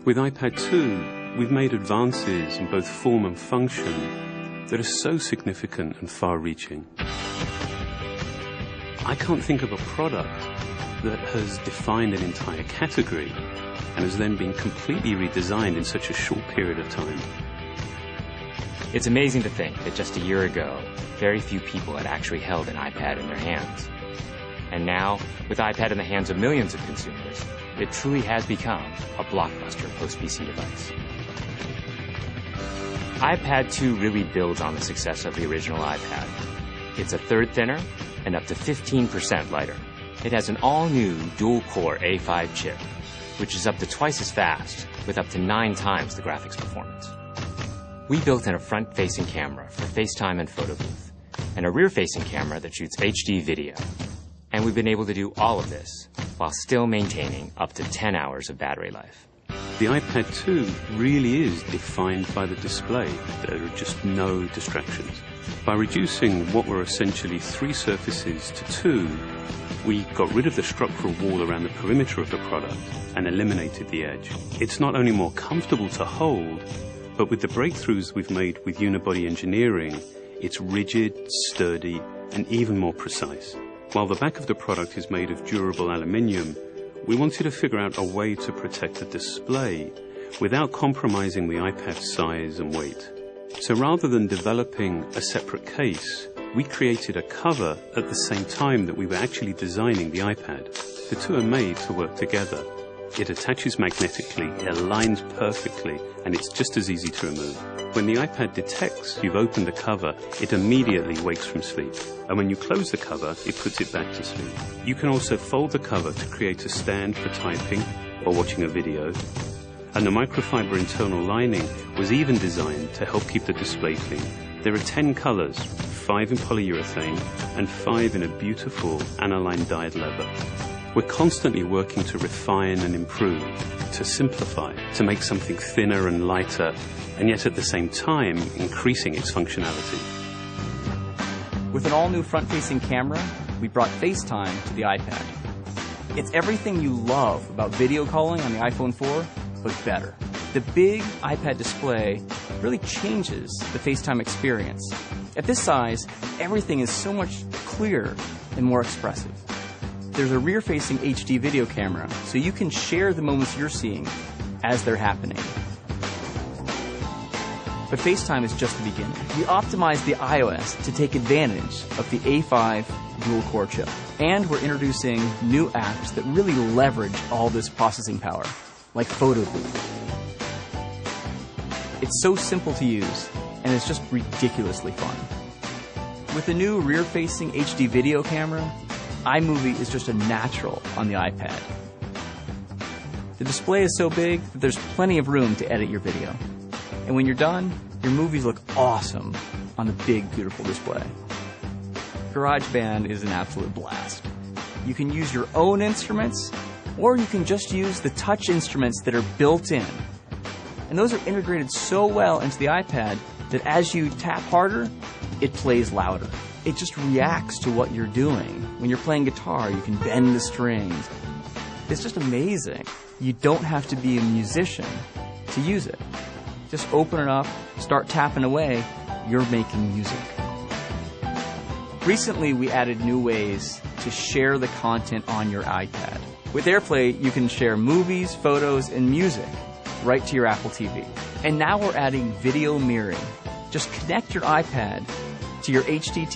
With iPad 2, we've made advances in both form and function that are so significant and far-reaching. I can't think of a product that has defined an entire category and has then been completely redesigned in such a short period of time. It's amazing to think that just a year ago, very few people had actually held an iPad in their hands. And now, with iPad in the hands of millions of consumers, it truly has become a blockbuster post-PC device. iPad 2 really builds on the success of the original iPad. It's a third thinner and up to 15% lighter. It has an all-new dual-core A5 chip, which is up to twice as fast, with up to 9 times the graphics performance. We built in a front-facing camera for FaceTime and photo booth, and a rear-facing camera that shoots HD video. And we've been able to do all of this while still maintaining up to 10 hours of battery life. The iPad 2 really is defined by the display. There are just no distractions. By reducing what were essentially 3 surfaces to 2, we got rid of the structural wall around the perimeter of the product and eliminated the edge. It's not only more comfortable to hold, but with the breakthroughs we've made with unibody engineering, it's rigid, sturdy, and even more precise. While the back of the product is made of durable aluminium, we wanted to figure out a way to protect the display without compromising the iPad's size and weight. So rather than developing a separate case, we created a cover at the same time that we were actually designing the iPad. The two are made to work together. It attaches magnetically, it aligns perfectly, and it's just as easy to remove. When the iPad detects you've opened the cover, it immediately wakes from sleep. And when you close the cover, it puts it back to sleep. You can also fold the cover to create a stand for typing or watching a video. And the microfiber internal lining was even designed to help keep the display clean. There are 10 colors, 5 in polyurethane and 5 in a beautiful aniline dyed leather. We're constantly working to refine and improve, to simplify, to make something thinner and lighter, and yet at the same time increasing its functionality. With an all-new front-facing camera, we brought FaceTime to the iPad. It's everything you love about video calling on the iPhone 4, but better. The big iPad display really changes the FaceTime experience. At this size, everything is so much clearer and more expressive. There's a rear-facing HD video camera, so you can share the moments you're seeing as they're happening. But FaceTime is just the beginning. We optimized the iOS to take advantage of the A5 dual-core chip. And we're introducing new apps that really leverage all this processing power, like Photo Booth. It's so simple to use, and it's just ridiculously fun. With the new rear-facing HD video camera, iMovie is just a natural on the iPad. The display is so big that there's plenty of room to edit your video. And when you're done, your movies look awesome on the big, beautiful display. GarageBand is an absolute blast. You can use your own instruments, or you can just use the touch instruments that are built in. And those are integrated so well into the iPad that as you tap harder, it plays louder. It just reacts to what you're doing. When you're playing guitar, you can bend the strings. It's just amazing. You don't have to be a musician to use it. Just open it up, start tapping away, you're making music. Recently, we added new ways to share the content on your iPad. With AirPlay, you can share movies, photos, and music right to your Apple TV. And now we're adding video mirroring. Just connect your iPad to your HD TV